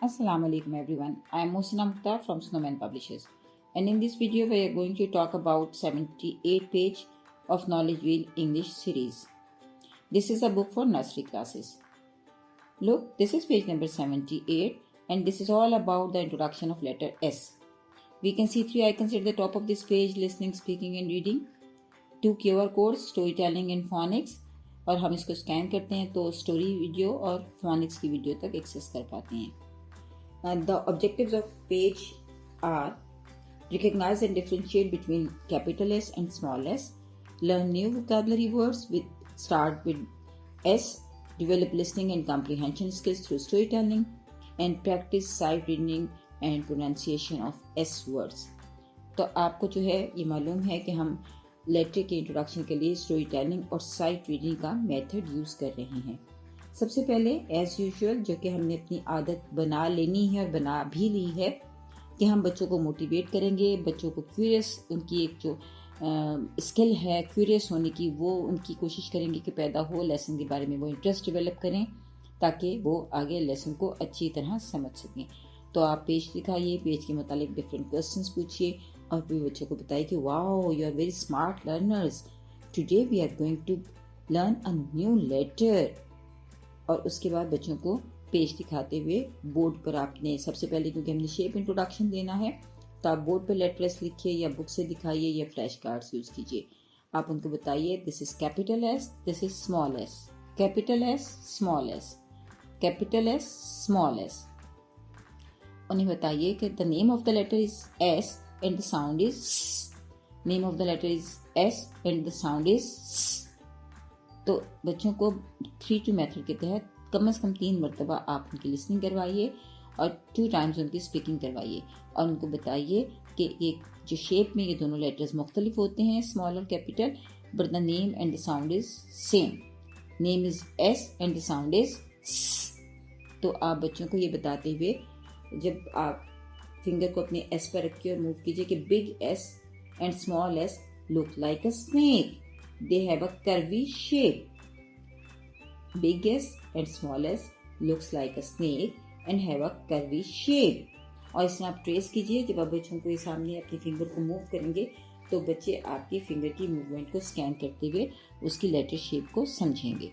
Assalamu alaikum everyone. I am Mohsina Mukhtar from Snowman Publishers, and in this video we are going to talk about 78 page of Knowledge Wheel English series. This is a book for nursery classes. Look, this is page number 78 and this is all about the introduction of letter S. We can see three icons at the top of this page: listening, speaking and reading. Two QR codes, storytelling and phonics. और हम इसको scan करते हैं तो story video और phonics की video तक access कर पाते हैं. The objectives of page are: recognize and differentiate between capital S and small s, learn new vocabulary words start with S, develop listening and comprehension skills through storytelling, and practice sight reading and pronunciation of S words. तो आपको जो है ये मालूम है कि हम letter के इंट्रोडक्शन के लिए स्टोरी टेलिंग और साइट रीडिंग का मेथड यूज कर रहे हैं. सबसे पहले एज यूजुअल जो कि हमने अपनी आदत बना लेनी है और बना भी ली है कि हम बच्चों को मोटिवेट करेंगे, बच्चों को क्यूरियस, उनकी एक जो स्किल है क्यूरियस होने की, वो उनकी कोशिश करेंगे कि पैदा हो, लेसन के बारे में वो इंटरेस्ट डेवलप करें ताकि वो आगे लेसन को अच्छी तरह समझ सकें. तो आप पेज दिखाइए, पेज के मुतालिक डिफरेंट क्वेश्चंस पूछिए और फिर बच्चों को बताइए कि wow you are very smart learners, today we are going to learn a new letter. और उसके बाद बच्चों को पेज दिखाते हुए बोर्ड पर आपने सबसे पहले, क्योंकि हमने शेप इंट्रोडक्शन देना है, तो आप बोर्ड पर लेटर्स लिखिए या बुक से दिखाइए या फ्लैश कार्ड्स यूज कीजिए. आप उनको बताइए this is capital S, this is small S, capital S, small S, capital S, small S. उन्हें बताइए कि the name of the letter is S and the sound is स. Name of the letter is S and the sound is स. तो बच्चों को 3-2 method के तहत कम से कम 3 मरतबा आप उनकी लिसनिंग करवाइए और 2 टाइम्स उनकी स्पीकिंग करवाइए और उनको बताइए कि ये जो शेप में ये दोनों लेटर्स मुख्तलिफ होते हैं, स्मॉल और capital, but the name and the sound is same. Name is S and the sound is स. तो आप बच्चों को ये बताते हुए जब आप फिंगर को अपने एस पर रखिए और मूव कीजिए कि big S and small S look like a snake. They have a curvy shape. Big S and small s looks like a snake and have a curvy shape. और इसमें आप ट्रेस कीजिए. जब आप बच्चों को ये सामने अपनी फिंगर को मूव करेंगे तो बच्चे आपकी फिंगर की मूवमेंट को स्कैन करते हुए उसकी लेटर शेप को समझेंगे.